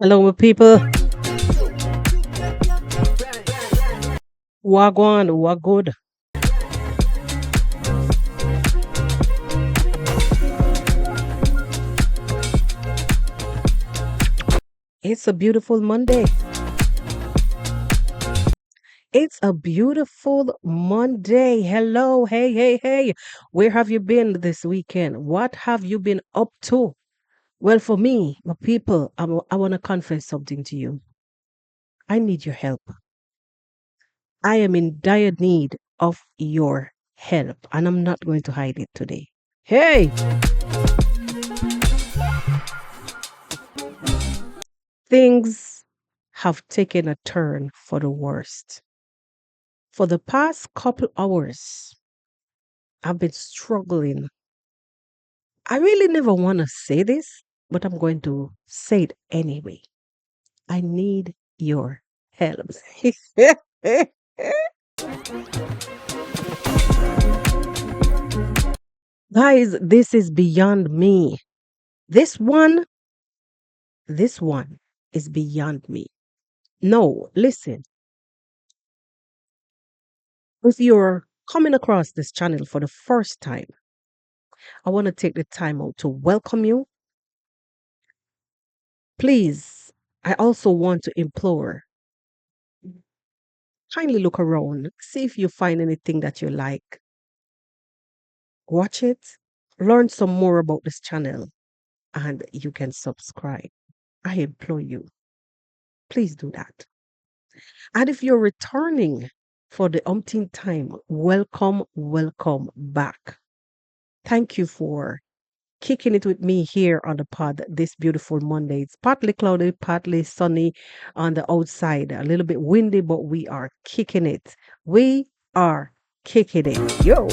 Hello, my people. Wagwan, wagod. It's a beautiful Monday. It's a beautiful Monday. Hello, hey, hey, hey. Where have you been this weekend? What have you been up to? Well, for me, my people, I want to confess something to you. I need your help. I am in dire need of your help, and I'm not going to hide it today. Hey, things have taken a turn for the worst. For the past couple hours, I've been struggling. I really never want to say this, but I'm going to say it anyway. I need your help. Guys, this is beyond me. This one, this one is beyond me. No, listen, if you're coming across this channel for the first time, I want to take the time out to welcome you. Please, I also want to implore, kindly look around, see if you find anything that you like. Watch it, learn some more about this channel, and you can subscribe. I implore you, please do that. And if you're returning for the umpteenth time, welcome, welcome back. Thank you for kicking it with me here on the pod this beautiful Monday. It's partly cloudy, partly sunny on the outside, a little bit windy, but we are kicking it. We are kicking it. Yo.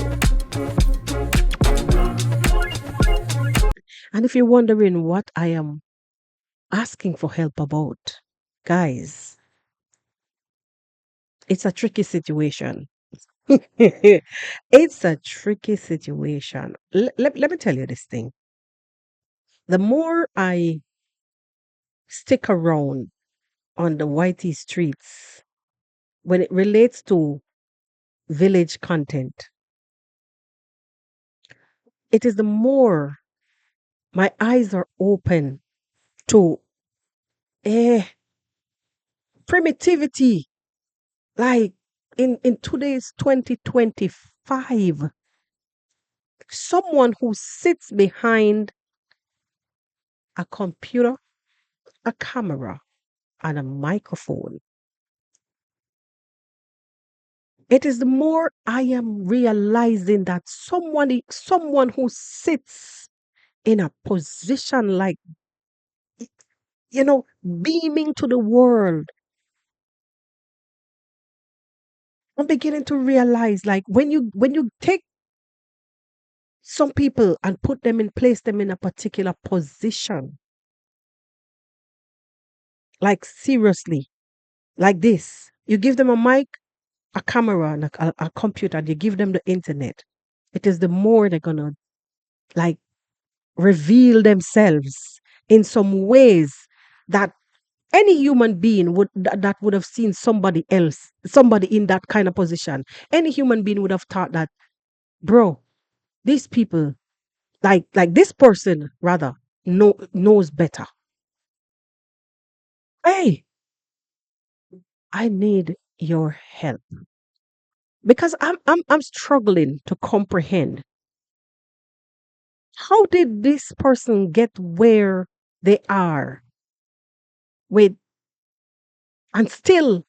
And if you're wondering what I am asking for help about, guys, it's a tricky situation. It's a tricky situation. Let me tell you this thing. The more I stick around on the whitey streets, when it relates to village content, it is the more my eyes are open to eh, primitivity. Like in today's 2025, someone who sits behind a computer, a camera, and a microphone. It is the more I am realizing that someone who sits in a position like, beaming to the world. I'm beginning to realize, like, when you take some people and put them in place them in a particular position, like seriously, like this, you give them a mic, a camera, and a computer, and you give them the internet. It is the more they're gonna like reveal themselves in some ways that any human being that would have seen somebody else, somebody in that kind of position. Any human being would have thought that, bro, these people, like this person rather, knows better. Hey, I need your help because I'm struggling to comprehend how did this person get where they are with and still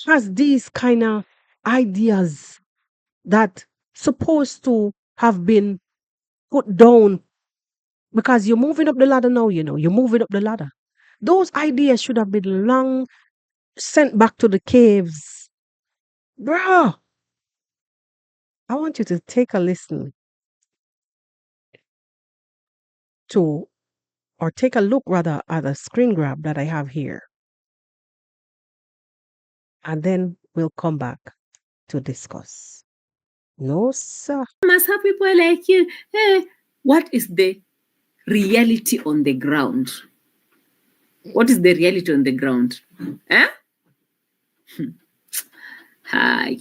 has these kind of ideas that supposed to have been put down because you're moving up the ladder now, you're moving up the ladder. Those ideas should have been long sent back to the caves. Bruh, I want you to take a listen to, or take a look rather at a screen grab that I have here, and then we'll come back to discuss. No, sir. Must have people like you. What is the reality on the ground? What is the reality on the ground? Eh? Hi.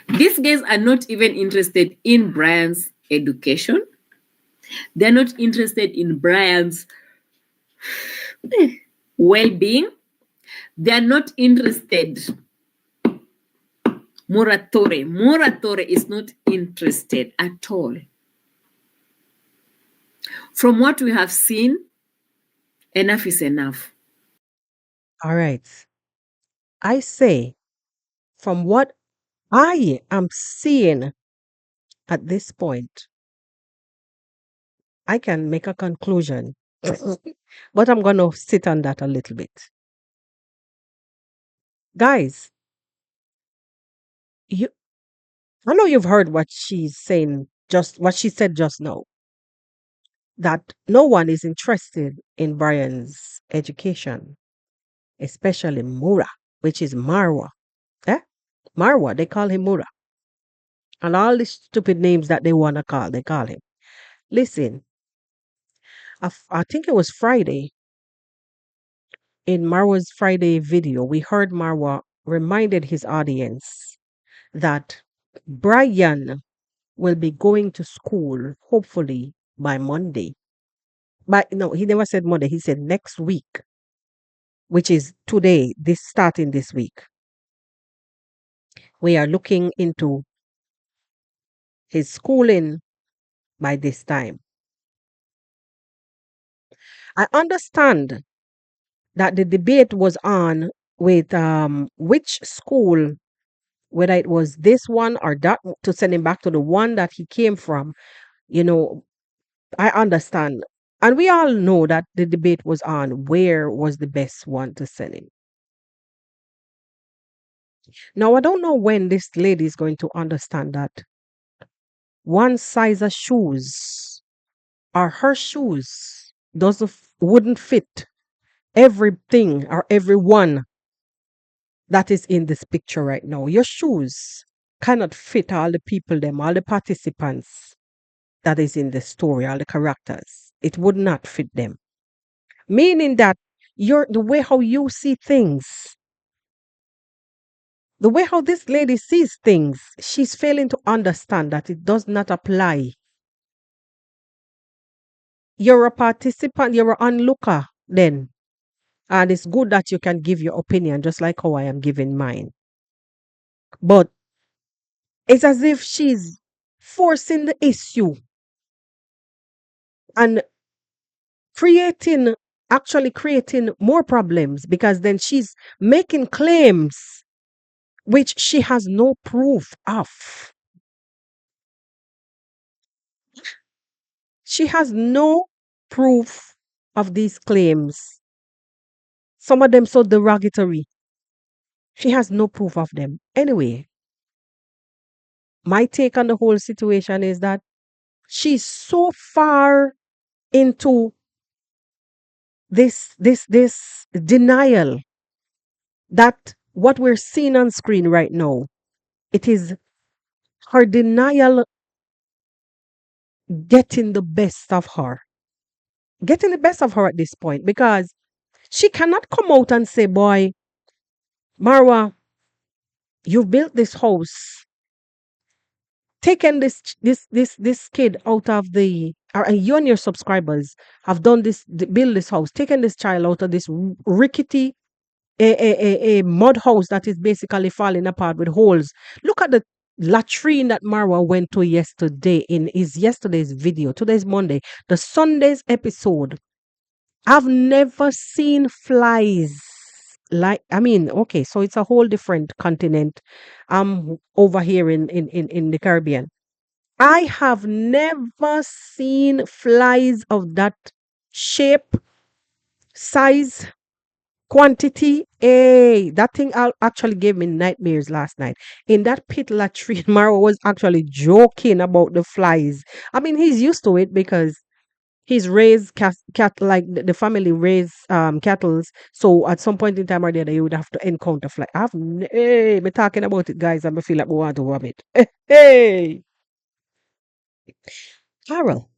These guys are not even interested in Brian's education. They're not interested in Brian's well being. They're not interested. Muratore is not interested at all. From what we have seen, enough is enough. All right. I say, from what I am seeing at this point, I can make a conclusion, but I'm going to sit on that a little bit. Guys, you, I know you've heard what she's saying, just what she said just now, that no one is interested in Brian's education, especially Mura, which is Marwa. Eh? Marwa, they call him Mura. And all the stupid names that they want to call, they call him. Listen, I think it was Friday, in Marwa's Friday video, we heard Marwa reminded his audience that Brian will be going to school hopefully by Monday. But no, he never said Monday, he said next week, which is today, this starting this week. We are looking into his schooling by this time. I understand that the debate was on with which school, whether it was this one or that, to send him back to the one that he came from. You know, I understand. And we all know that the debate was on where was the best one to send him. Now, I don't know when this lady is going to understand that one size of shoes or her shoes wouldn't fit everything or everyone that is in this picture right now. Your shoes cannot fit all the people, them, all the participants that is in the story, all the characters. It would not fit them. Meaning that the way how you see things, the way how this lady sees things, she's failing to understand that it does not apply. You're a participant, you're an onlooker then. And it's good that you can give your opinion, just like how I am giving mine. But it's as if she's forcing the issue and creating, actually creating more problems, because then she's making claims which she has no proof of. She has no proof of these claims. Some of them so derogatory. She has no proof of them. Anyway, my take on the whole situation is that she's so far into this denial that what we're seeing on screen right now, it is her denial getting the best of her. Getting the best of her at this point, because she cannot come out and say, boy, Marwa, you've built this house, taken this kid out of the, or you and your subscribers have done this, build this house, taken this child out of this rickety a mud house that is basically falling apart with holes. Look at the latrine that Marwa went to yesterday in his yesterday's video. Today's Monday, the Sunday's episode. I've never seen flies like, I mean, okay, so it's a whole different continent. Over here in the Caribbean. I have never seen flies of that shape, size, quantity. Hey, that thing actually gave me nightmares last night. In that pit latrine, Maro was actually joking about the flies. I mean, he's used to it because he's raised cat like the family raise cattle. So at some point in time or the other, you would have to encounter fly. Hey, me talking about it, guys. I feel like we want to vomit. Hey, Carol,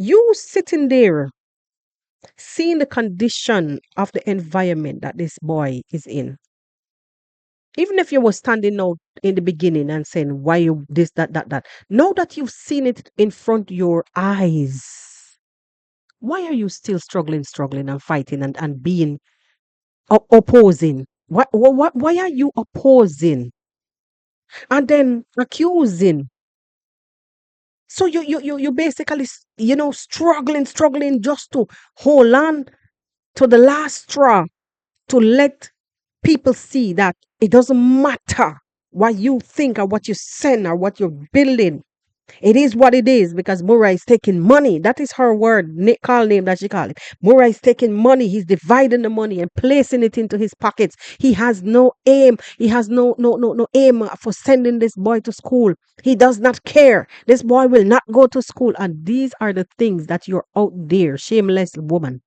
You sitting there, seeing the condition of the environment that this boy is in. Even if you were standing out in the beginning and saying why you this, that. Now that you've seen it in front of your eyes, why are you still struggling and fighting and being opposing? Why are you opposing and then accusing? So you basically struggling just to hold on to the last straw to let people see that it doesn't matter what you think or what you send or what you're building. It is what it is because Mura is taking money. That is her word, call name that she called it. Mura is taking money. He's dividing the money and placing it into his pockets. He has no aim. He has no aim for sending this boy to school. He does not care. This boy will not go to school. And these are the things that you're out there, shameless woman,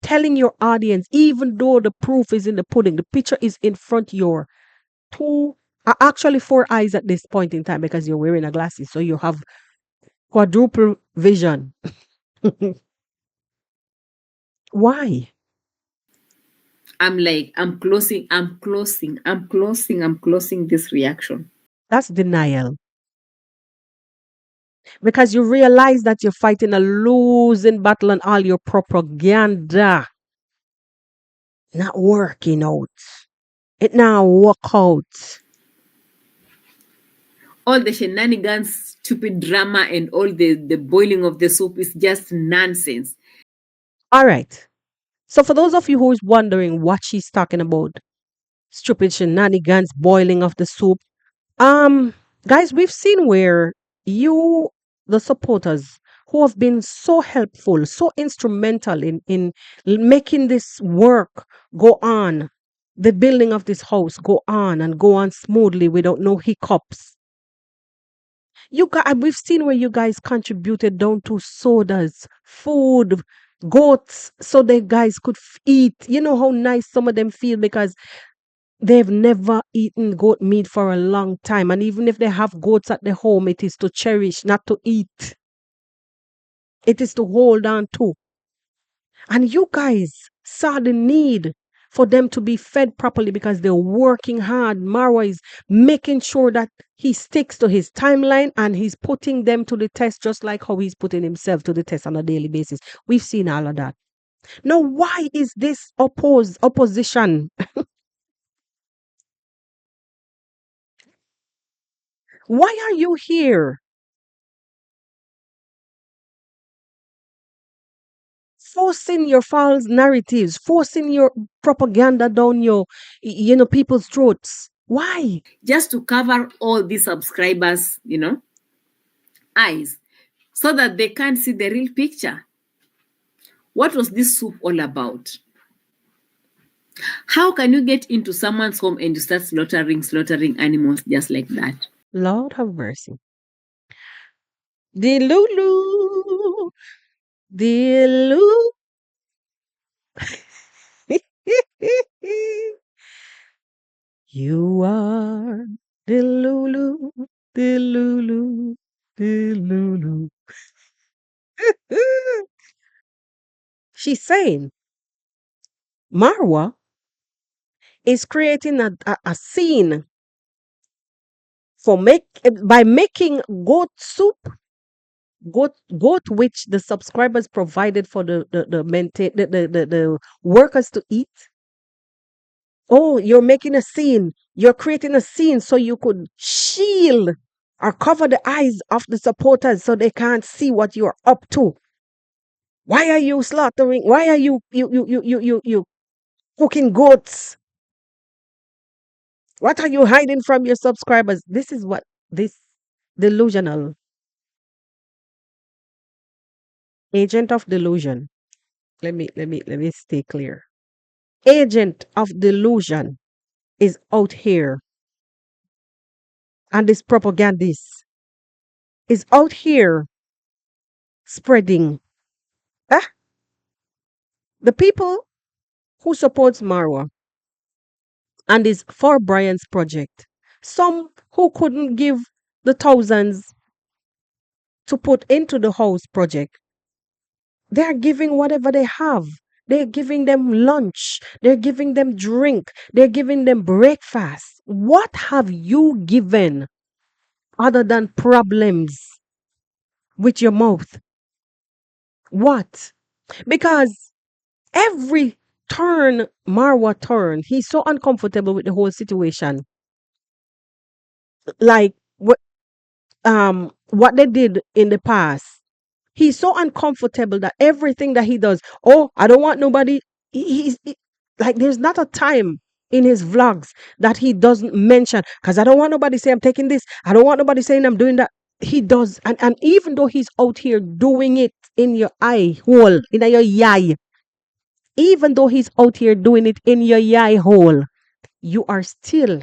telling your audience, even though the proof is in the pudding, the picture is in front your two, actually four eyes at this point in time because you're wearing a glasses. So you have quadruple vision. Why? I'm like, I'm closing this reaction. That's denial. Because you realize that you're fighting a losing battle and all your propaganda not working out. It now work out. All the shenanigans, stupid drama, and all the boiling of the soup is just nonsense. All right. So for those of you who's wondering what she's talking about, stupid shenanigans, boiling of the soup. Um, guys, we've seen where you, the supporters, who have been so helpful, so instrumental in making this work go on, the building of this house go on smoothly without no hiccups. You guys, we've seen where you guys contributed down to sodas, food, goats, so the guys could eat. You know how nice some of them feel because they've never eaten goat meat for a long time. And even if they have goats at their home, it is to cherish, not to eat. It is to hold on to. And you guys saw the need for them to be fed properly because they're working hard. Marwa is making sure that he sticks to his timeline and he's putting them to the test just like how he's putting himself to the test on a daily basis. We've seen all of that. Now, why is this opposition? Why are you here forcing your false narratives, forcing your propaganda down your, people's throats? Why? Just to cover all these subscribers, eyes, so that they can't see the real picture. What was this soup all about? How can you get into someone's home and you start slaughtering animals just like that? Lord have mercy. The Lulu, the Lulu. You are the Lulu, the Lulu, the Lulu. She's saying Marwa is creating a scene for by making goat soup, goat which the subscribers provided for the maintain the workers to eat. Oh, you're making a scene. You're creating a scene so you could shield or cover the eyes of the supporters so they can't see what you're up to. Why are you slaughtering? Why are you cooking goats? What are you hiding from your subscribers? This is what this delusional agent of delusion. Let me stay clear. Agent of delusion is out here, and this propagandist is out here spreading. Ah, the people who supports Marwa and is for Brian's project. Some who couldn't give the thousands to put into the house project, they're giving whatever they have. They're giving them lunch. They're giving them drink. They're giving them breakfast. What have you given other than problems with your mouth? What? Because every turn Marwa turned, he's so uncomfortable with the whole situation. Like what they did in the past. He's so uncomfortable that everything that he does, oh, I don't want nobody. Like there's not a time in his vlogs that he doesn't mention because I don't want nobody say I'm taking this. I don't want nobody saying I'm doing that. He does, and even though he's out here doing it in your eye hole, in your eye, even though he's out here doing it in your eye hole, you are still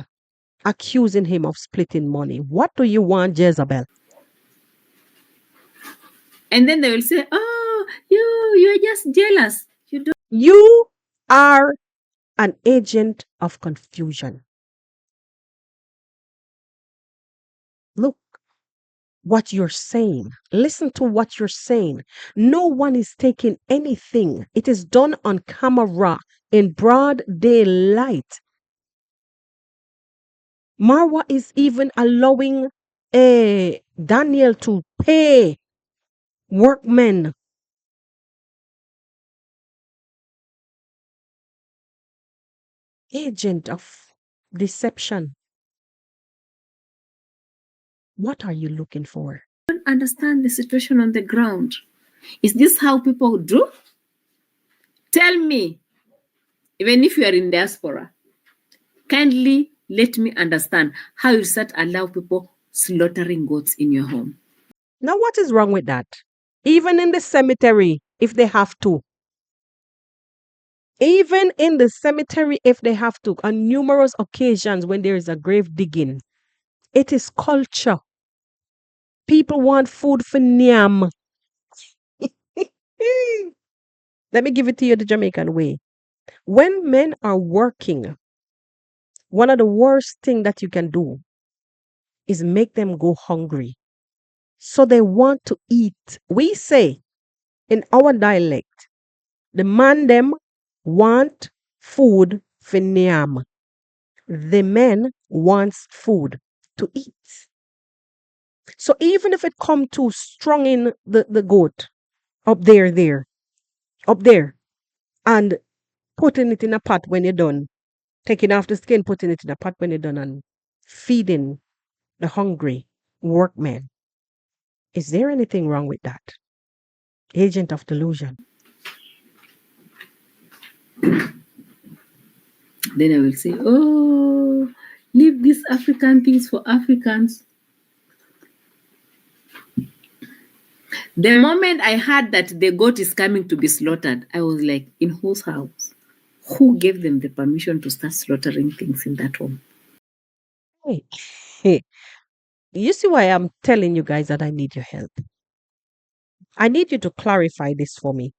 accusing him of splitting money. What do you want, Jezebel? And then they will say, "Oh, you're just jealous. You don't You are an agent of confusion. Look what you're saying. Listen to what you're saying. No one is taking anything. It is done on camera in broad daylight. Marwa is even allowing Daniel to pay workmen. Agent of deception. What are you looking for? understand the situation on the ground. Is this how people do? Tell me, even if you are in diaspora, kindly let me understand how you start allow people slaughtering goats in your home. Now, what is wrong with that? Even in the cemetery, if they have to. Even in the cemetery, if they have to, on numerous occasions when there is a grave digging, it is culture. People want food for nyam. Let me give it to you the Jamaican way. When men are working, one of the worst thing that you can do is make them go hungry. So they want to eat. We say in our dialect, the man them want food for nyam. The men wants food to eat. So even if it come to strong in the goat up there, and putting it in a pot when you're done, taking off the skin, putting it in a pot when you're done, and feeding the hungry workmen. Is there anything wrong with that? Agent of delusion. Then I will say, oh, leave these African things for Africans. The moment I heard that the goat is coming to be slaughtered, I was like, in whose house? Who gave them the permission to start slaughtering things in that home? Hey, hey, you see why I'm telling you guys that I need your help? I need you to clarify this for me.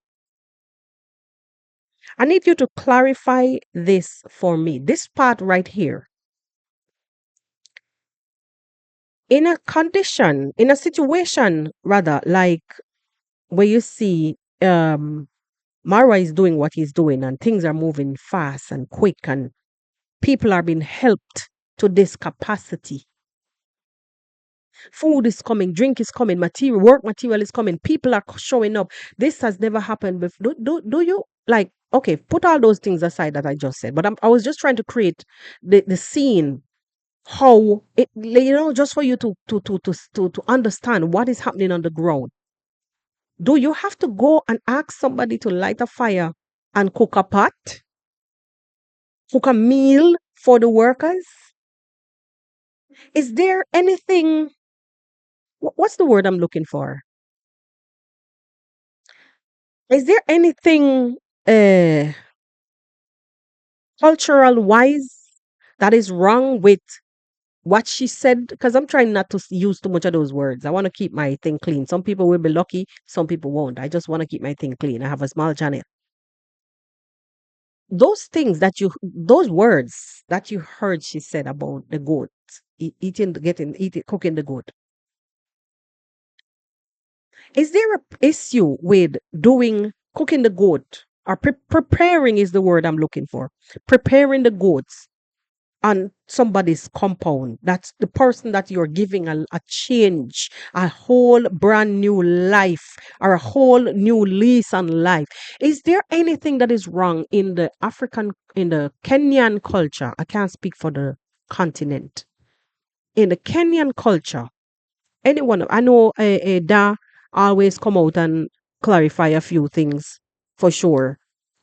I need you to clarify this for me. This part right here. In a condition, in a situation rather, like where you see Marwa is doing what he's doing and things are moving fast and quick and people are being helped to this capacity. Food is coming, drink is coming, material, work material is coming, people are showing up. This has never happened before. Do you like, okay, put all those things aside that I just said, but I was just trying to create the scene how it, just for you to understand what is happening on the ground. Do you have to go and ask somebody to light a fire and cook a pot, cook a meal for the workers? Is there anything, what's the word I'm looking for? Is there anything cultural wise that is wrong with what she said? Because I'm trying not to use too much of those words. I want to keep my thing clean. Some people will be lucky, some people won't. I just want to keep my thing clean. I have a small channel. Those words that you heard she said about the goat, eating, cooking the goat. Is there a issue with doing cooking the goat or preparing is the word I'm looking for? Preparing the goats on somebody's compound. That's the person that you're giving a change, a whole brand new life or a whole new lease on life. Is there anything that is wrong in the in the Kenyan culture? I can't speak for the continent. In the Kenyan culture, anyone, I know Da always come out and clarify a few things for sure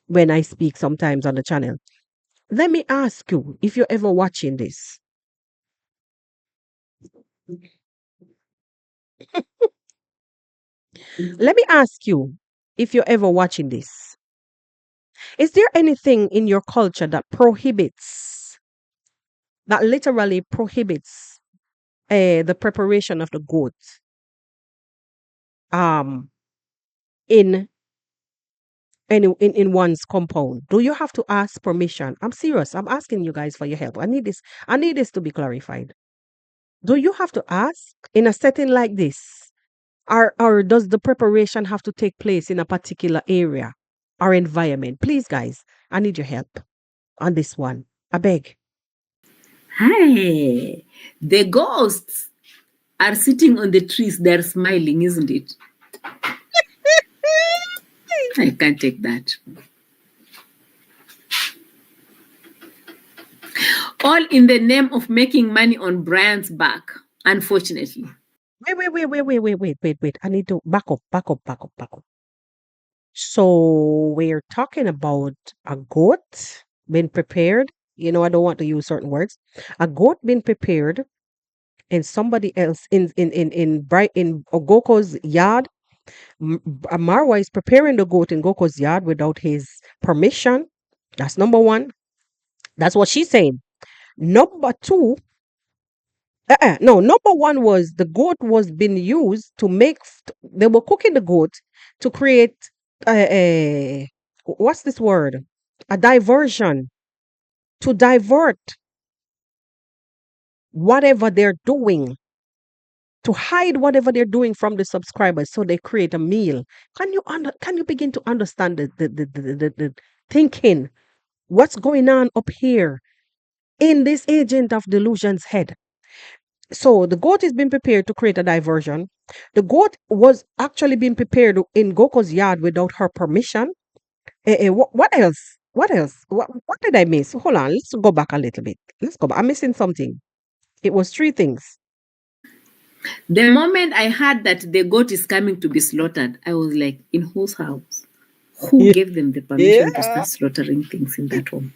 when I speak sometimes on the channel. Let me ask you if you're ever watching this. Let me ask you if you're ever watching this. Is there anything in your culture that prohibits, that literally prohibits the preparation of the goat um, in, in one's compound? Do you have to ask permission? I'm serious. I'm asking you guys for your help. I need this to be clarified. Do you have to ask in a setting like this? Or does the preparation have to take place in a particular area or environment? Please, guys, I need your help on this one. I beg. Hi, the ghosts are sitting on the trees. They're smiling, isn't it? I can't take that. All in the name of making money on Brian's back, unfortunately. Wait. I need to back up. So we're talking about a goat being prepared. You know, I don't want to use certain words. A goat being prepared in somebody else in Ogoko's yard. Marwa is preparing the goat in Goko's yard without his permission. That's number one. That's what she's saying. Number two, no, number one was the goat was being used to make, they were cooking the goat to create a, what's this word? A diversion, to divert whatever they're doing, to hide whatever they're doing from the subscribers so they create a meal. Can you begin to understand the thinking? What's going on up here in this agent of delusion's head? So the goat is being prepared to create a diversion. The goat was actually being prepared in Goko's yard without her permission. What else? What else? What did I miss? Hold on, let's go back a little bit. Let's go back. I'm missing something. It was three things. The moment I heard that the goat is coming to be slaughtered, I was like, in whose house? Who Yeah. gave them the permission to Yeah. start slaughtering things in that home?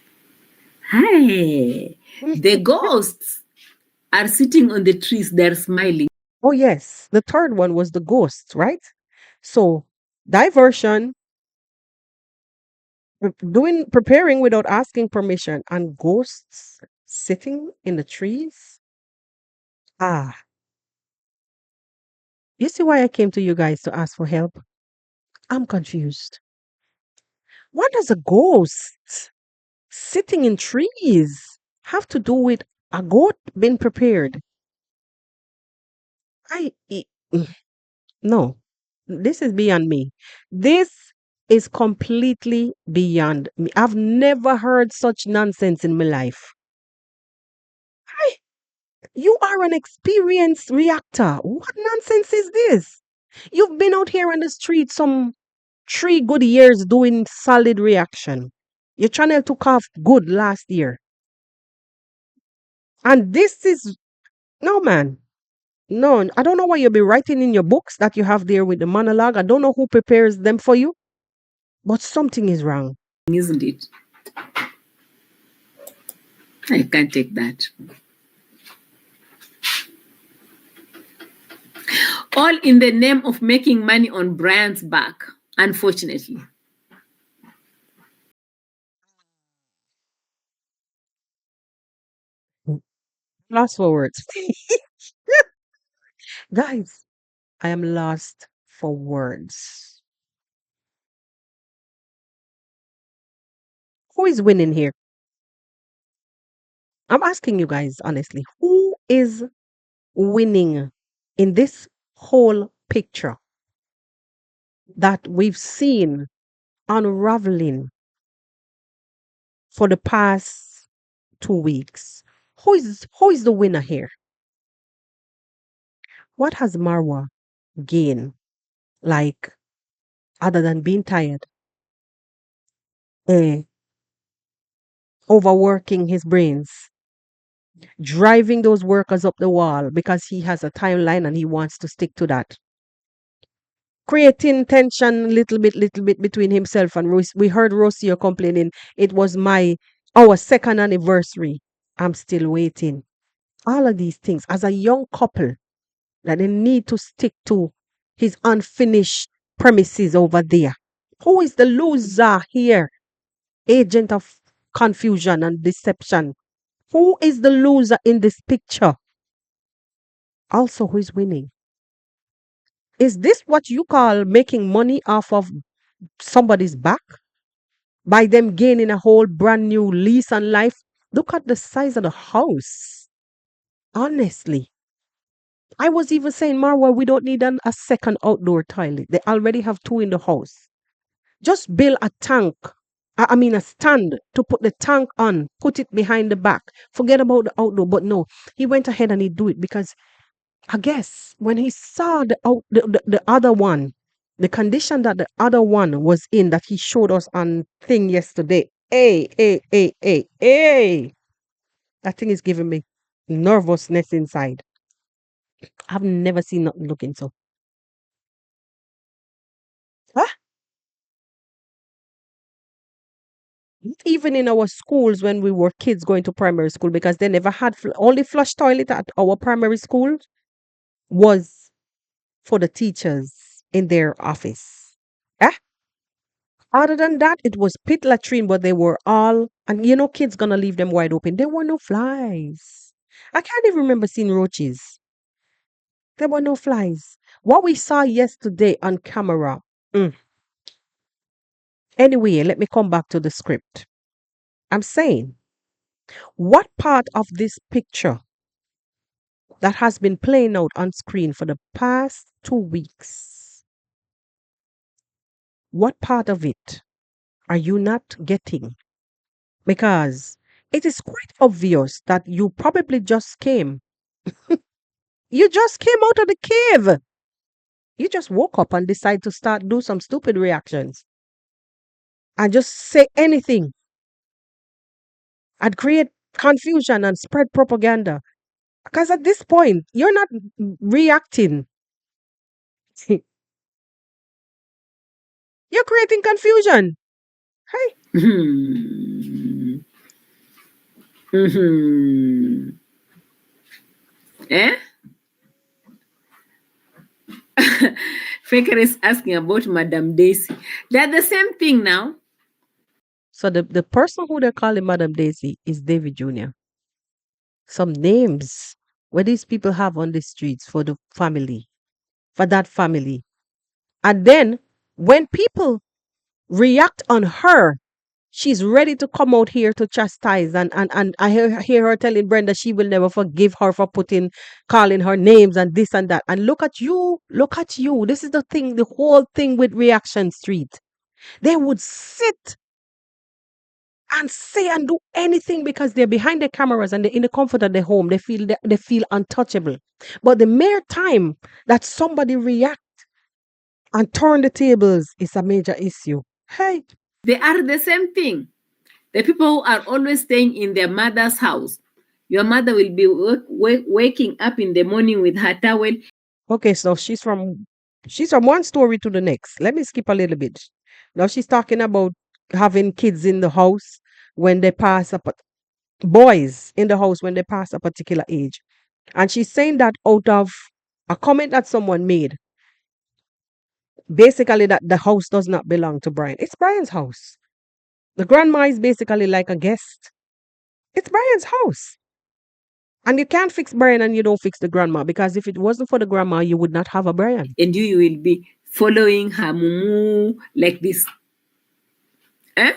Hi, the ghosts are sitting on the trees. They're smiling. Oh yes. The third one was the ghosts, right? So diversion, doing preparing without asking permission, and ghosts sitting in the trees. Ah, you see why I came to you guys to ask for help? I'm confused. What does a ghost sitting in trees have to do with a goat being prepared? I e- mm, no. This is beyond me. This is completely beyond me. I've never heard such nonsense in my life. Hi, you are an experienced reactor. What nonsense is this? You've been out here on the street some 3 good years doing solid reaction. Your channel took off good last year. And this is no man. No, I don't know what you'll be writing in your books that you have there with the monologue. I don't know who prepares them for you, but something is wrong. Isn't it? I can't take that. All in the name of making money on Brian's back, unfortunately. Lost for words. Guys, I am lost for words. Who is winning here? I'm asking you guys honestly, who is winning in this whole picture? that we've seen unraveling for the past 2 weeks. Who is the winner here? What has Marwa gained? Like, other than being tired, eh, overworking his brains, driving those workers up the wall because he has a timeline and he wants to stick to that. Creating tension little bit between himself and Rose. We heard Rocio complaining, it was our second anniversary. I'm still waiting. All of these things as a young couple that they need to stick to his unfinished premises over there. Who is the loser here? Agent of confusion and deception. Who is the loser in this picture? Also, who is winning? Is this what you call making money off of somebody's back? By them gaining a whole brand new lease on life? Look at the size of the house. Honestly. I was even saying, Marwa, we don't need a second outdoor toilet. They already have two in the house. Just build a tank. I mean, a stand to put the tank on, put it behind the back. Forget about the outdoor. But no, he went ahead and he do it because I guess when he saw the other one, the condition that the other one was in that he showed us on thing yesterday. Hey. That thing is giving me nervousness inside. I've never seen nothing looking so. Huh? Even in our schools when we were kids going to primary school, because they never had only flush toilet at our primary school was for the teachers in their office. Eh? Other than that, it was pit latrine, but they were all, and kids gonna leave them wide open. There were no flies. I can't even remember seeing roaches. There were no flies. What we saw yesterday on camera. mm. Anyway, let me come back to the script. I'm saying, what part of this picture that has been playing out on screen for the past 2 weeks, what part of it are you not getting? Because it is quite obvious that you probably just came. You just came out of the cave. You just woke up and decided to start do some stupid reactions and just say anything and create confusion and spread propaganda. Because at this point, you're not reacting. You're creating confusion. Hey, Hmm. Hmm. Eh? Faker is asking about Madame Daisy. They're the same thing now. so the person who they're calling Madam Daisy is David Jr. Some names where these people have on the streets for the family, for that family. And then when people react on her, she's ready to come out here to chastise. And I hear her telling Brenda she will never forgive her for calling her names and this and that. And look at you. Look at you. This is the thing, the whole thing with Reaction Street. They would sit and say and do anything because they're behind the cameras and they're in the comfort of their home. They feel untouchable. But the mere time that somebody react and turn the tables is a major issue. Hey, They are the same thing. The people who are always staying in their mother's house. Your mother will be waking up in the morning with her towel. okay, so she's from one story to the next. Let me skip a little bit. Now she's talking about having kids in the house when they pass up boys in the house when they pass a particular age. And she's saying that out of a comment that someone made, basically that the house does not belong to Brian. It's Brian's house. The grandma is basically like a guest. It's Brian's house. And you can't fix Brian and you don't fix the grandma because if it wasn't for the grandma, you would not have a Brian. And you will be following her mumu like this. Eh?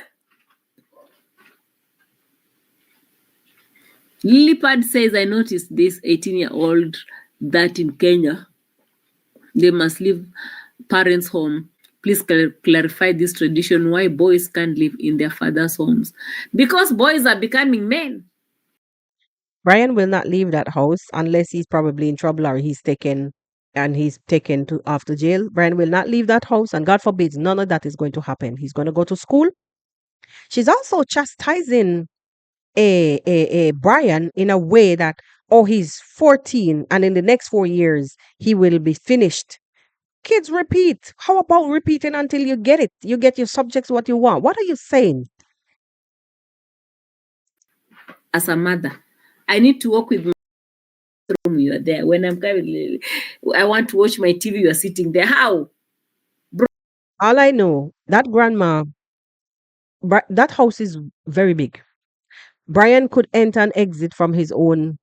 Lilipad says, I noticed this 18-year-old that in Kenya, they must leave parents' home Please clarify this tradition, why boys can't live in their father's homes. Because boys are becoming men. Brian will not leave that house unless he's probably in trouble or he's taken to off to jail. Brian will not leave that house, and God forbid none of that is going to happen. He's going to go to school. She's also chastising a Brian in a way that, oh, he's 14 and in the next 4 years he will be finished. Kids repeat. How about repeating until you get it? You get your subjects what you want. What are you saying? As a mother, I need to work with my room. You are there. When I'm coming, I want to watch my TV. You are sitting there. How? All I know, that grandma, that house is very big. Brian could enter and exit from his own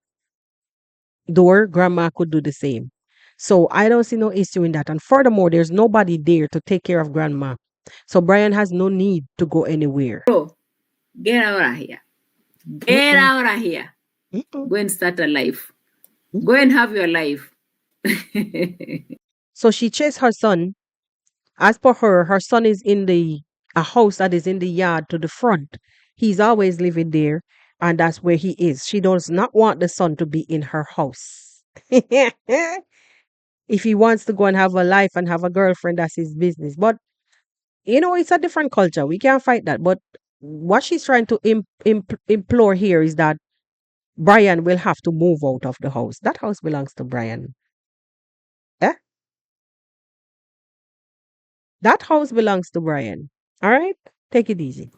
door. Grandma could do the same. So I don't see no issue in that. And furthermore, there's nobody there to take care of grandma. So Brian has no need to go anywhere. Bro, get out of here. Get Mm-mm, out of here. mm-mm, Go and start a life. Go mm-mm. and have your life. So she chased her son. As per her, her son is in a house that is in the yard to the front. He's always living there, and that's where he is. She does not want the son to be in her house. If he wants to go and have a life and have a girlfriend, that's his business. But it's a different culture. We can't fight that. But what she's trying to implore here is that Brian will have to move out of the house. That house belongs to Brian. Eh? That house belongs to Brian. All right? Take it easy.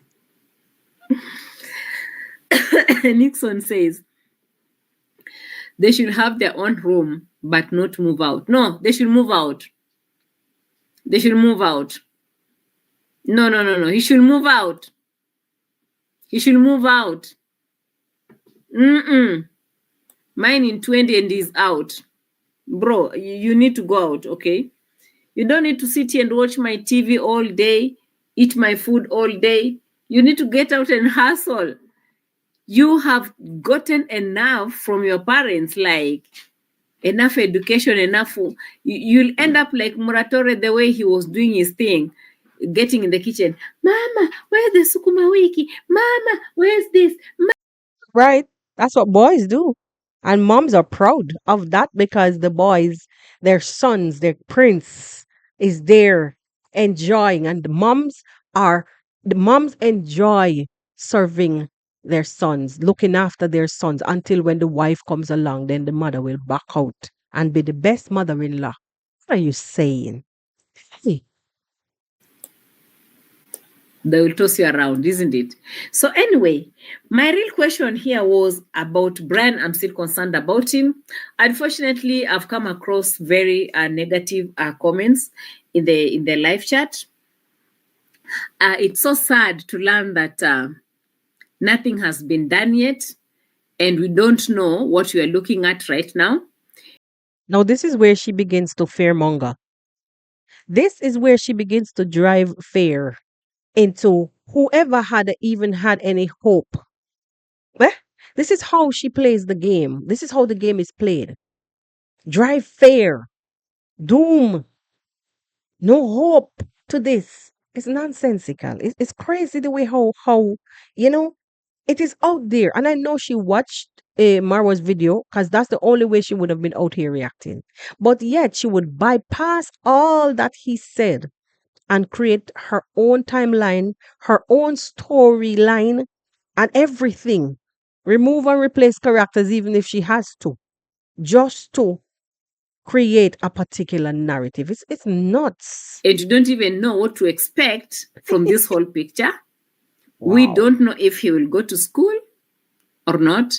Nixon says they should have their own room but not move out. No, they should move out. They should move out. No, no, no, no. He should move out. He should move out. Mm-mm. Mine in 20 and he's out. Bro, you need to go out, okay? You don't need to sit here and watch my TV all day, eat my food all day. You need to get out and hustle. You have gotten enough from your parents, like enough education, enough. You'll end up like Muratore, the way he was doing his thing, getting in the kitchen. Mama, where's the sukuma wiki? Mama, where's this? Right? That's what boys do. And moms are proud of that because the boys, their sons, their prince is there enjoying. And the moms enjoy serving their sons, looking after their sons until when the wife comes along, then the mother will back out and be the best mother in law. What are you saying? Hey, They will toss you around, isn't it? So, anyway, my real question here was about Brian. I'm still concerned about him. Unfortunately, I've come across very negative comments in the live chat. It's so sad to learn that nothing has been done yet, and we don't know what we are looking at right now. now this is where she begins to fearmonger. This is where she begins to drive fear into whoever had even had any hope. Eh? This is how she plays the game. This is how the game is played. Drive fear, doom, no hope to this. It's nonsensical. It's crazy the way how you know it is out there. And I know she watched Marwa's video because that's the only way she would have been out here reacting. But yet she would bypass all that he said and create her own timeline, her own storyline, and everything. Remove and replace characters, even if she has to, just to create a particular narrative. It's nuts. And you don't even know what to expect from this whole picture. We Wow. don't know if he will go to school or not.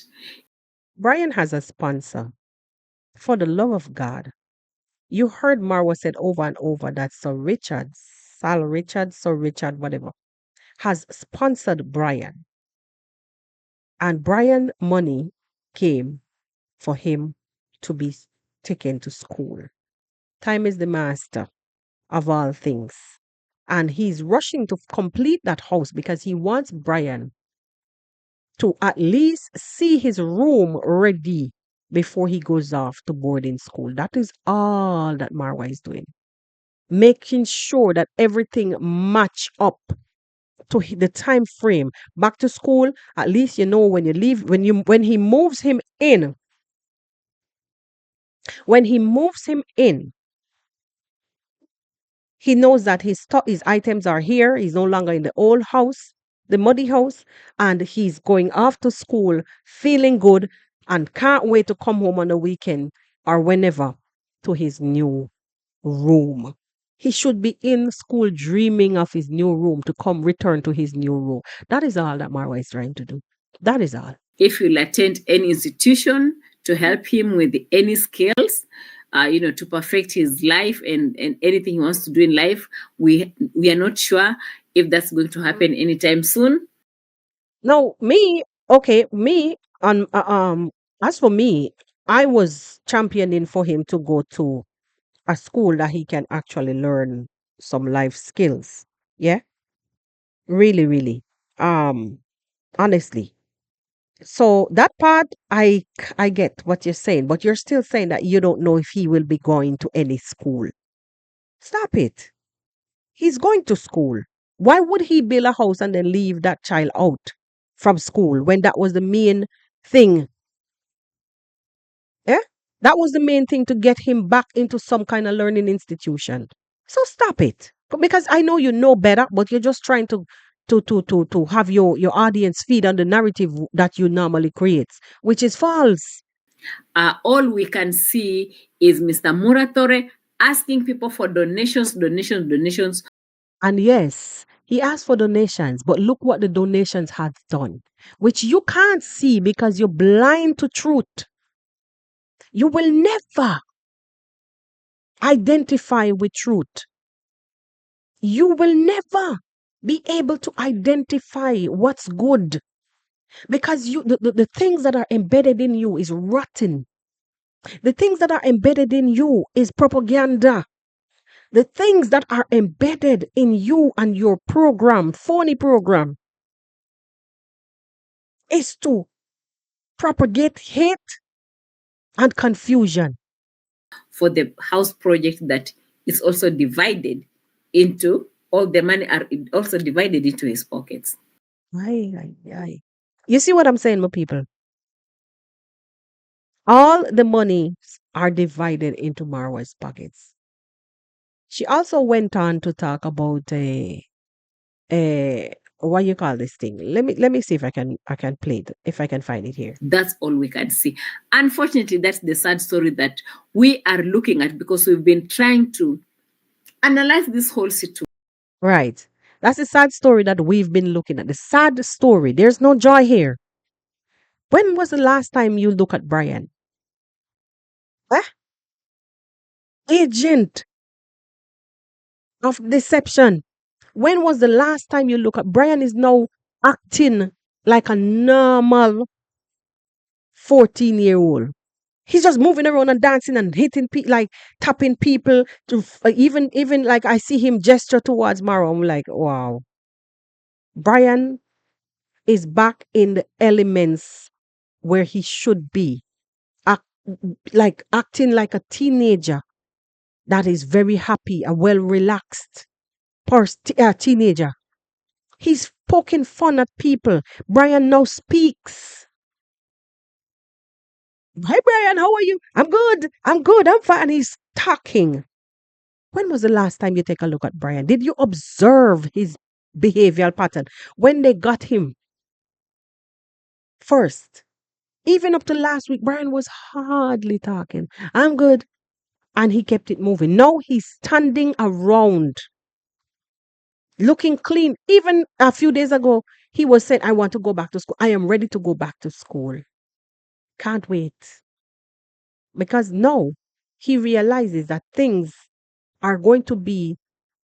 Brian has a sponsor. For the love of God. You heard Marwa said over and over that Sir Richard, Sir Richard, whatever, has sponsored Brian. And Brian money came for him to be taken to school. Time is the master of all things. And he's rushing to complete that house because he wants Brian to at least see his room ready before he goes off to boarding school. That is all that Marwa is doing. making sure that everything match up to the time frame. Back to school, at least you know when you leave, when he moves him in, when he moves him in, he knows that his items are here. He's no longer in the old house, the muddy house, and he's going off to school feeling good and can't wait to come home on the weekend or whenever to his new room. He should be in school dreaming of his new room to come return to his new room. That is all that Marwa is trying to do. That is all. If you'll attend any institution to help him with any skills, to perfect his life and anything he wants to do in life, we are not sure if that's going to happen anytime soon. Now, me, okay, me, as for me, I was championing for him to go to a school that he can actually learn some life skills. Yeah, really, really. Um, Honestly. So that part, I get what you're saying, but you're still saying that you don't know if he will be going to any school. Stop it. He's going to school. Why would he build a house and then leave that child out from school when that was the main thing? Eh? That was the main thing to get him back into some kind of learning institution. So stop it. Because I know you know better, but you're just trying to have your audience feed on the narrative that you normally create, which is false. All we can see is Mr. Muratore asking people for donations, donations, donations. And yes, he asked for donations, but look what the donations have done, which you can't see because you're blind to truth. You will never identify with truth. You will never be able to identify what's good because the things that are embedded in you is rotten. The things that are embedded in you is propaganda. The things that are embedded in you and your program, phony program, is to propagate hate and confusion. For the house project that is also divided into all the money are also divided into his pockets. Ay, ay, ay. You see what I'm saying, my people? All the monies are divided into Marwa's pockets. She also went on to talk about a what you call this thing. Let me see if I can play it, if I can find it here. That's all we can see. Unfortunately, that's the sad story that we are looking at because we've been trying to analyze this whole situation. Right. That's the sad story that we've been looking at. The sad story. There's no joy here. When was the last time you look at Brian? Eh? Agent of deception. When was the last time you look at Brian is now acting like a normal 14-year-old. He's just moving around and dancing and hitting people, like tapping people to even like I see him gesture towards Mara. I'm like, wow. Brian is back in the elements where he should be. Act, like acting like a teenager that is very happy and well relaxed teenager. He's poking fun at people. Brian now speaks. Hi, Brian, how are you? I'm good. I'm good. I'm fine. And he's talking. When was the last time you take a look at Brian? Did you observe his behavioral pattern when they got him first? Even up to last week, Brian was hardly talking. I'm good. And he kept it moving. Now he's standing around looking clean. Even a few days ago, he was saying, I want to go back to school. I am ready to go back to school. Can't wait. Because now he realizes that things are going to be,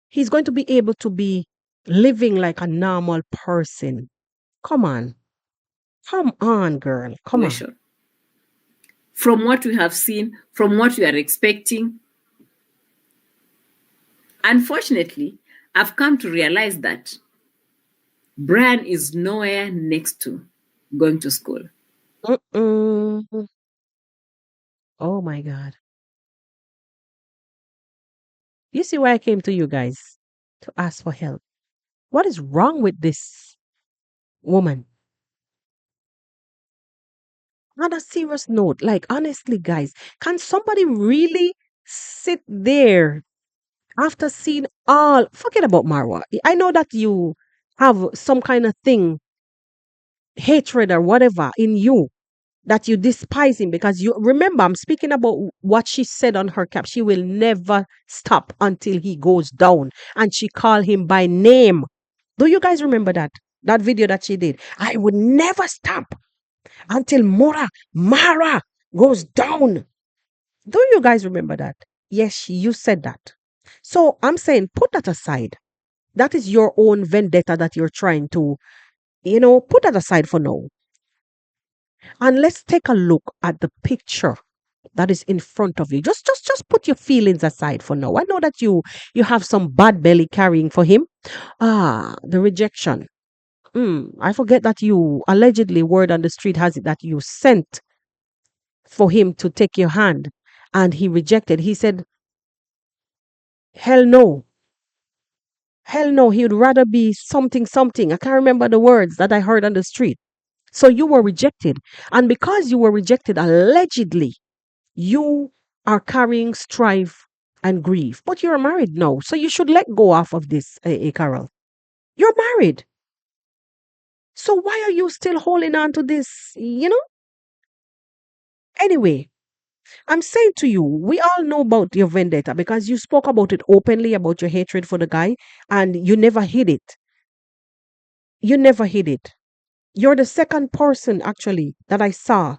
he's going to be able to be living like a normal person. Come on. Come on, girl. Come on. From what we have seen, from what we are expecting, unfortunately, I've come to realize that Brian is nowhere next to going to school. Mm-mm. Oh my God. You see why I came to you guys to ask for help. What is wrong with this woman? On a serious note, like honestly, guys, can somebody really sit there after seeing all? Forget about Marwa. I know that you have some kind of thing, hatred or whatever in you that you despise him because you remember I'm speaking about what she said on her cap. She will never stop until he goes down, and she called him by name. Do you guys remember that video that she did? I would never stop until Mara goes down. Do you guys remember that? Yes, you said that. So I'm saying put that aside. That is your own vendetta that you're trying to, put that aside for now. And let's take a look at the picture that is in front of you. Just put your feelings aside for now. I know that you have some bad belly carrying for him. The rejection. I forget that you allegedly, word on the street has it that you sent for him to take your hand and he rejected. He said, hell no. Hell no. He would rather be something, something. I can't remember the words that I heard on the street. So you were rejected. And because you were rejected, allegedly, you are carrying strife and grief. But you're married now. So you should let go off of this, Carol. You're married. So why are you still holding on to this? Anyway, I'm saying to you, we all know about your vendetta because you spoke about it openly about your hatred for the guy and you never hid it. You never hid it. You're the second person actually that I saw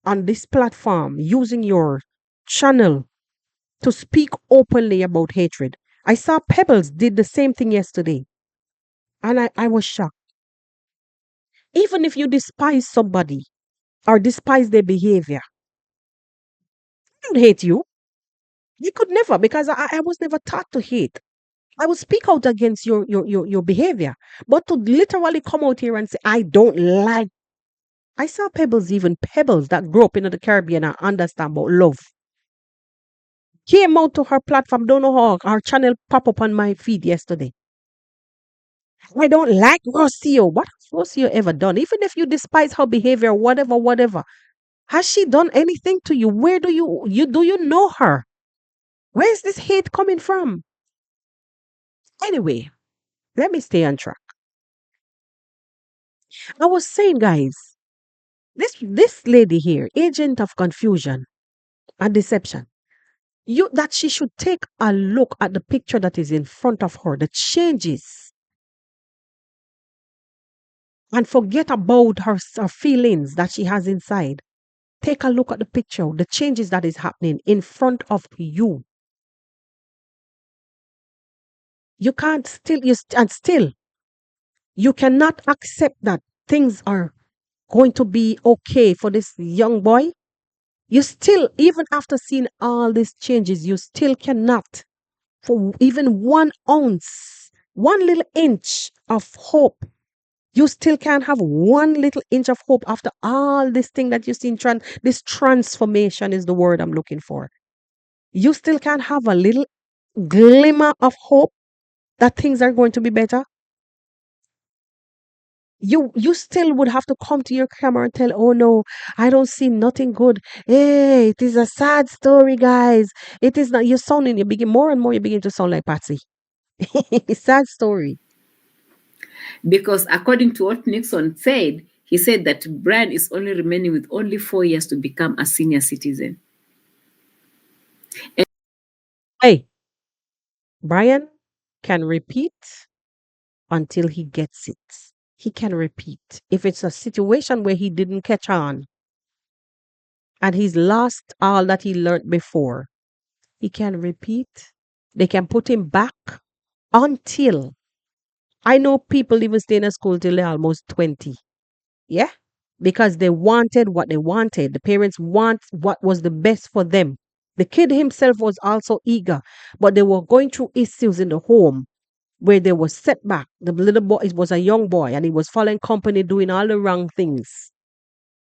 on this platform using your channel to speak openly about hatred. I saw Pebbles did the same thing yesterday and I was shocked. Even if you despise somebody or despise their behavior, I don't hate you. You could never because I was never taught to hate. I will speak out against your behavior. But to literally come out here and say, I don't like. I saw Pebbles, even Pebbles that grew up in the Caribbean and understand about love. Came out to her platform. Don't know how our channel pop up on my feed yesterday. I don't like Rocio. What has Rocio ever done? Even if you despise her behavior, whatever, whatever. Has she done anything to you? Where do you know her? Where is this hate coming from? Anyway, let me stay on track. I was saying, guys, this lady here, agent of confusion and deception, that she should take a look at the picture that is in front of her, the changes, and forget about her feelings that she has inside. Take a look at the picture, the changes that is happening in front of you. You can't still and still you cannot accept that things are going to be okay for this young boy. You still, even after seeing all these changes, you still cannot, for even 1 ounce, 1 little inch of hope. You still can't have 1 little inch of hope after all this thing that you've seen. This transformation is the word I'm looking for. You still can't have a little glimmer of hope that things are going to be better. You still would have to come to your camera and tell, oh no, I don't see nothing good. Hey, it is a sad story, guys. It is not. You're sounding, you begin more and more, you begin to sound like Patsy. Sad story. Because according to what Nixon said, he said that Brian is only remaining with only 4 years to become a senior citizen. Hey, Brian can repeat until he gets it. He can repeat. If it's a situation where he didn't catch on and he's lost all that he learned before, he can repeat. They can put him back until. I know people even stay in a school till they're almost 20. Yeah? Because they wanted what they wanted. The parents want what was the best for them. The kid himself was also eager, but they were going through issues in the home where there was setback. The little boy was a young boy and he was following company, doing all the wrong things.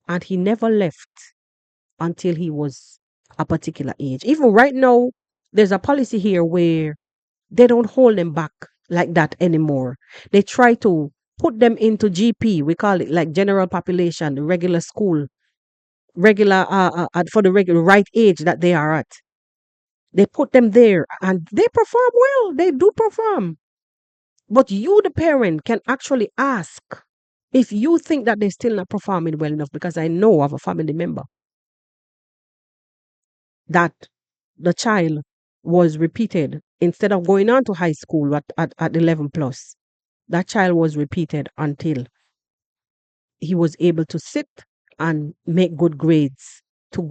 And he never left until he was a particular age. Even right now, there's a policy here where They don't hold them back like that anymore. They try to put them into GP. We call it like general population, the regular school, regular for the regular right age that they are at. They put them there and they perform well. They do perform. But you, the parent, can actually ask if you think that they're still not performing well enough, because I know of a family member that the child was repeated instead of going on to high school at 11 plus. That child was repeated until he was able to sit and make good grades to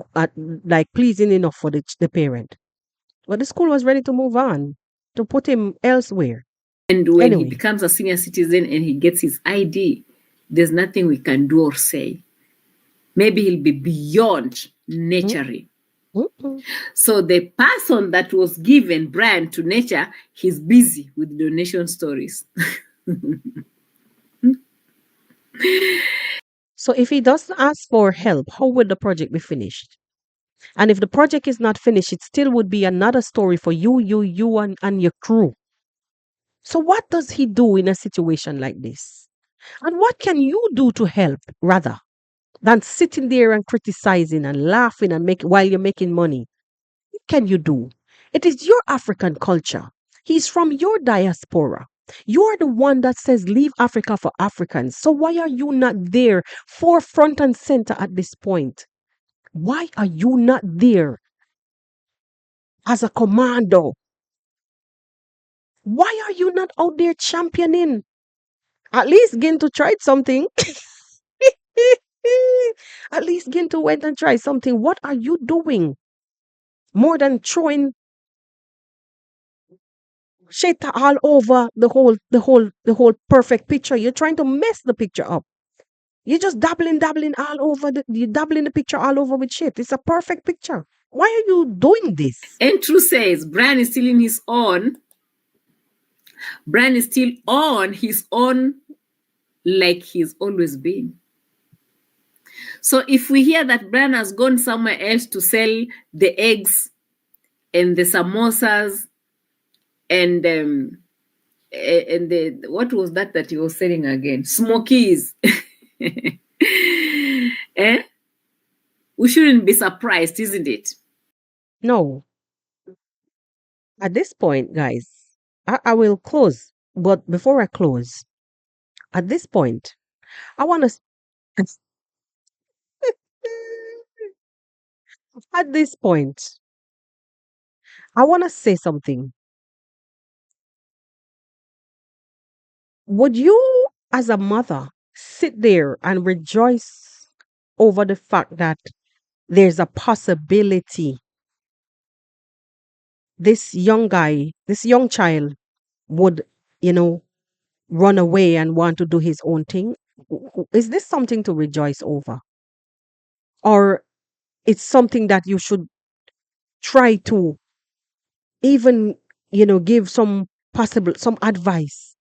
like pleasing enough for the parent. But the school was ready to move on to put him elsewhere. And when he Anyway, becomes a senior citizen and he gets his ID, there's nothing we can do or say. Maybe he'll be beyond mm, nurturing. mm. So the person that was given brand to nature, he's busy with donation stories. So if he does ask for help, how would the project be finished? And if the project is not finished, it still would be another story for you, and your crew. So what does he do in a situation like this? And what can you do to help rather than sitting there and criticizing and laughing and make while you're making money? What can you do? It is your African culture. He's from your diaspora. You're the one that says leave Africa for Africans. So why are you not there forefront and center at this point? Why are you not there as a commando? Why are you not out there championing? At least get to try something. At least get to went and try something. What are you doing? More than throwing shit all over the whole perfect picture. You're trying to mess the picture up. You're just dabbling all over you're dabbling the picture all over with shit. It's a perfect picture. Why are you doing this? And True says Brian is still in his own. Brian is still on his own like he's always been. So if we hear that Brian has gone somewhere else to sell the eggs and the samosas and the what was that he was selling again? Smokies. eh? We shouldn't be surprised, isn't it? No. At this point, guys, I will close. But before I close, at this point, I want to. At this point, I want to say something. Would you, as a mother, sit there and rejoice over the fact that there's a possibility this young guy, this young child would, you know, run away and want to do his own thing? Is this something to rejoice over? Or it's something that you should try to even, give some advice,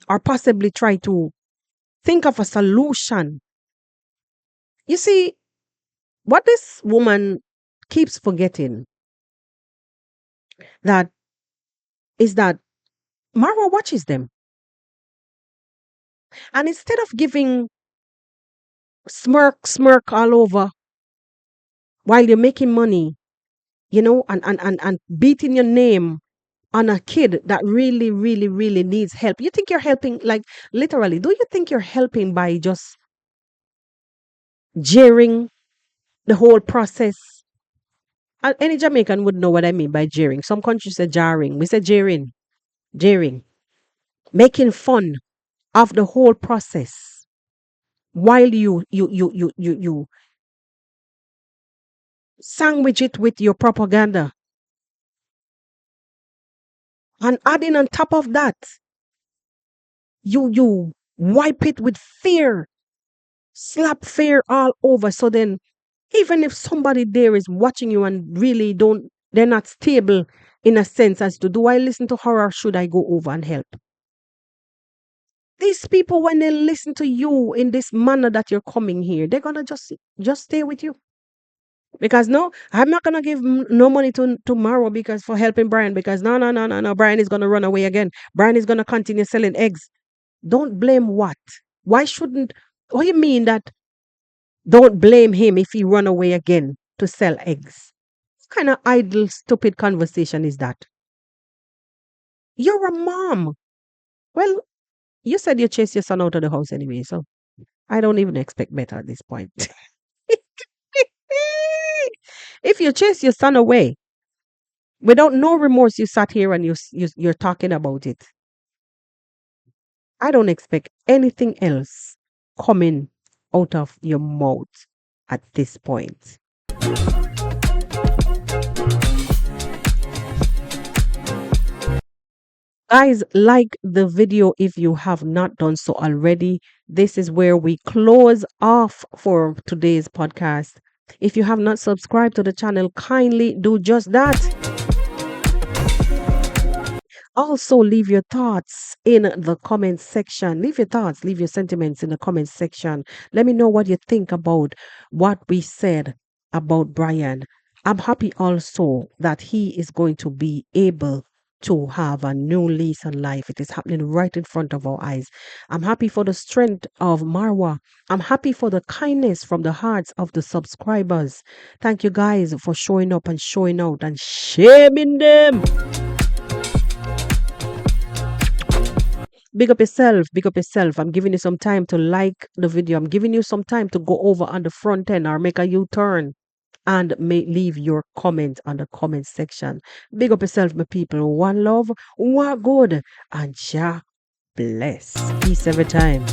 or possibly try to think of a solution? You see, what this woman keeps forgetting that is that Marwa watches them. And instead of giving smirk all over while you're making money, and beating your name on a kid that really, really, really needs help. You think you're helping, like literally, do you think you're helping by just jeering the whole process? Any Jamaican would know what I mean by jeering. Some countries say jarring. We say jeering. Jeering. Making fun of the whole process while you sandwich it with your propaganda, and adding on top of that, you wipe it with fear, slap fear all over. So then, even if somebody there is watching you and really they're not stable in a sense as to, do I listen to her or should I go over and help? These people, when they listen to you in this manner that you're coming here, they're gonna just stay with you. Because no, I'm not gonna give no money to Marwa because for helping Brian because no, Brian is gonna run away again. Brian is gonna continue selling eggs. Don't blame what? Why shouldn't? What do you mean that? Don't blame him if he run away again to sell eggs. What kind of idle, stupid conversation is that? You're a mom. Well, you said you chased your son out of the house anyway, so I don't even expect better at this point. If you chase your son away without no remorse, you sat here and you're talking about it. I don't expect anything else coming out of your mouth at this point. Guys, like the video if you have not done so already. This is where we close off for today's podcast. If you have not subscribed to the channel, kindly do just that. Also, leave your thoughts in the comment section. Leave your thoughts, leave your sentiments in the comment section. Let me know what you think about what we said about Brian. I'm happy also that he is going to be able to have a new lease on life. It is happening right in front of our eyes. I'm happy for the strength of Marwa. I'm happy for the kindness from the hearts of the subscribers. Thank you guys for showing up and showing out and shaming them. Big up yourself. Big up yourself. I'm giving you some time to like the video. I'm giving you some time to go over on the front end or make a U-turn and may leave your comment on the comment section. Big up yourself, my people. One love, one good, and Jah bless. Peace every time.